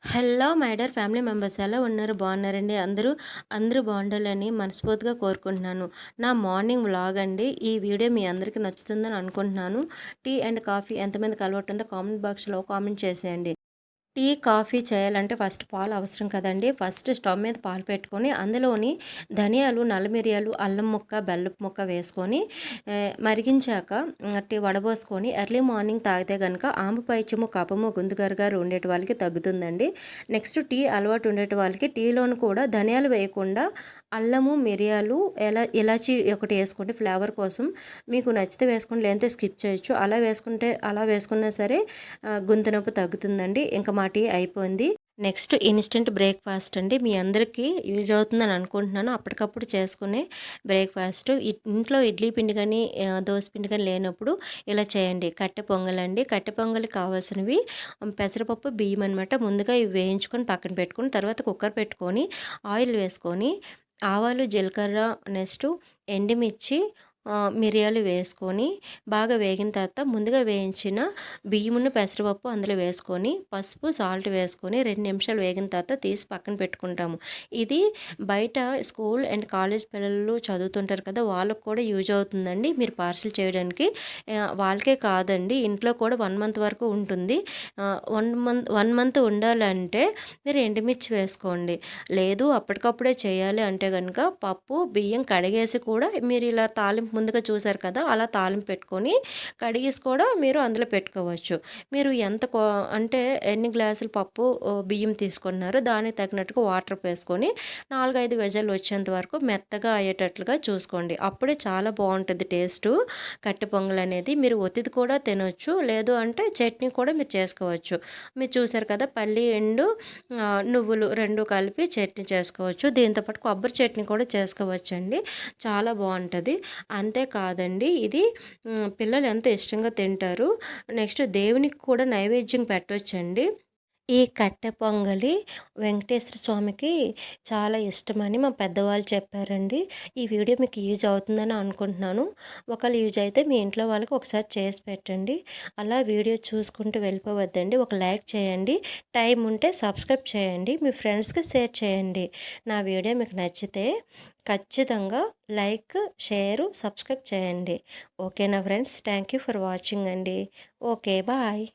Hello my dear family members, ఎలా ఉన్నారు? బాగున్నారండి? అందరూ బాగుండాలని మనస్ఫూర్తిగా కోరుకుంటున్నాను. నా మార్నింగ్ వ్లాగ్ అండి. ఈ వీడియో మీ అందరికీ నచ్చుతుందని అనుకుంటున్నాను. టీ అండ్ కాఫీ ఎంతమందికి అలవాటు ఉందో కామెంట్ బాక్స్లో కామెంట్ చేసేయండి. టీ కాఫీ చేయాలంటే ఫస్ట్ పాలు అవసరం కదండి. ఫస్ట్ స్టవ్ మీద పాలు పెట్టుకొని అందులోని ధనియాలు, నల్ల మిరియాలు, అల్లం ముక్క, బెల్లపు ముక్క వేసుకొని మరిగించాక టీ వడబోసుకొని ఎర్లీ మార్నింగ్ తాగితే కనుక ఆంబపైత్యము, కఫము, గొంతు గరగర ఉండేటి వాళ్ళకి తగ్గుతుందండి. నెక్స్ట్ టీ అలవాటు ఉండేటి వాళ్ళకి టీలోను కూడా ధనియాలు వేయకుండా అల్లము, మిరియాలు, ఇలాచి ఒకటి వేసుకోండి ఫ్లేవర్ కోసం. మీకు నచ్చితే వేసుకోండి, లేదంటే స్కిప్ చేయొచ్చు. అలా వేసుకున్నా సరే గొంతు నొప్పి తగ్గుతుందండి. ఇంకా మా టీ అయిపోయింది. నెక్స్ట్ ఇన్స్టెంట్ బ్రేక్ఫాస్ట్ అండి. మీ అందరికీ యూజ్ అవుతుందని అనుకుంటున్నాను. అప్పటికప్పుడు చేసుకునే బ్రేక్ఫాస్ట్. ఇంట్లో ఇడ్లీ పిండి కానీ దోశ పిండి కానీ లేనప్పుడు ఇలా చేయండి. కట్టె పొంగలండి. కట్టె పొంగల్కి కావాల్సినవి పెసరపప్పు, బియ్యం అనమాట. ముందుగా ఇవి వేయించుకొని పక్కన పెట్టుకొని తర్వాత కుక్కర్ పెట్టుకొని ఆయిల్ వేసుకొని ఆవాలు, జీలకర్ర, నెక్స్ట్ ఎండుమిర్చి, మిరియాలు వేసుకొని బాగా వేగిన తర్వాత ముందుగా వేయించిన బియ్యమును, పెసరపప్పు అందులో వేసుకొని పసుపు, సాల్ట్ వేసుకొని 2 నిమిషాలు వేగిన తర్వాత తీసి పక్కన పెట్టుకుంటాము. ఇది బయట స్కూల్ అండ్ కాలేజ్ పిల్లలు చదువుతుంటారు కదా, వాళ్ళకు కూడా యూజ్ అవుతుందండి. మీరు పార్సల్ చేయడానికి వాళ్ళకే కాదండి, ఇంట్లో కూడా 1 మంత్ వరకు ఉంటుంది. 1 మంత్ ఉండాలంటే మీరు ఎండుమిర్చి వేసుకోండి. లేదు అప్పటికప్పుడే చేయాలి అంటే కనుక పప్పు, బియ్యం కడిగేసి కూడా మీరు ఇలా తాలింపు ముందుగా చూసారు కదా, అలా తాలింపు పెట్టుకొని కడిగేసి కూడా మీరు అందులో పెట్టుకోవచ్చు. మీరు అంటే ఎన్ని గ్లాసులు పప్పు, బియ్యం తీసుకున్నారో దానికి తగినట్టుగా వాటర్ వేసుకొని 4-5 విజిల్లు వచ్చేంత వరకు మెత్తగా అయ్యేటట్లుగా చూసుకోండి. అప్పుడే చాలా బాగుంటుంది టేస్టు కట్టె పొంగల్ అనేది. మీరు ఒత్తిది కూడా తినొచ్చు, లేదు అంటే చట్నీ కూడా మీరు చేసుకోవచ్చు. మీరు చూసారు కదా, పల్లి ఎండు నువ్వులు 2 కలిపి చట్నీ చేసుకోవచ్చు. దీంతోపాటు కొబ్బరి చట్నీ కూడా చేసుకోవచ్చండి. చాలా బాగుంటుంది. అంతేకాదండి, ఇది పిల్లలు ఎంత ఇష్టంగా తింటారు. నెక్స్ట్ దేవునికి కూడా నైవేద్యం పెట్టవచ్చండి. ఈ కట్టె పొంగలి వెంకటేశ్వర స్వామికి చాలా ఇష్టమని మా పెద్దవాళ్ళు చెప్పారండి. ఈ వీడియో మీకు యూజ్ అవుతుందని అనుకుంటున్నాను. ఒకవేళ యూజ్ అయితే మీ ఇంట్లో వాళ్ళకి ఒకసారి చేసి పెట్టండి. అలా వీడియో చూసుకుంటూ వెళ్ళిపోవద్దండి. ఒక లైక్ చేయండి, టైం ఉంటే సబ్స్క్రైబ్ చేయండి, మీ ఫ్రెండ్స్కి షేర్ చేయండి. నా వీడియో మీకు నచ్చితే ఖచ్చితంగా లైక్, షేరు, సబ్స్క్రైబ్ చేయండి. ఓకేనా friends? Thank you for watching అండి. Okay, bye.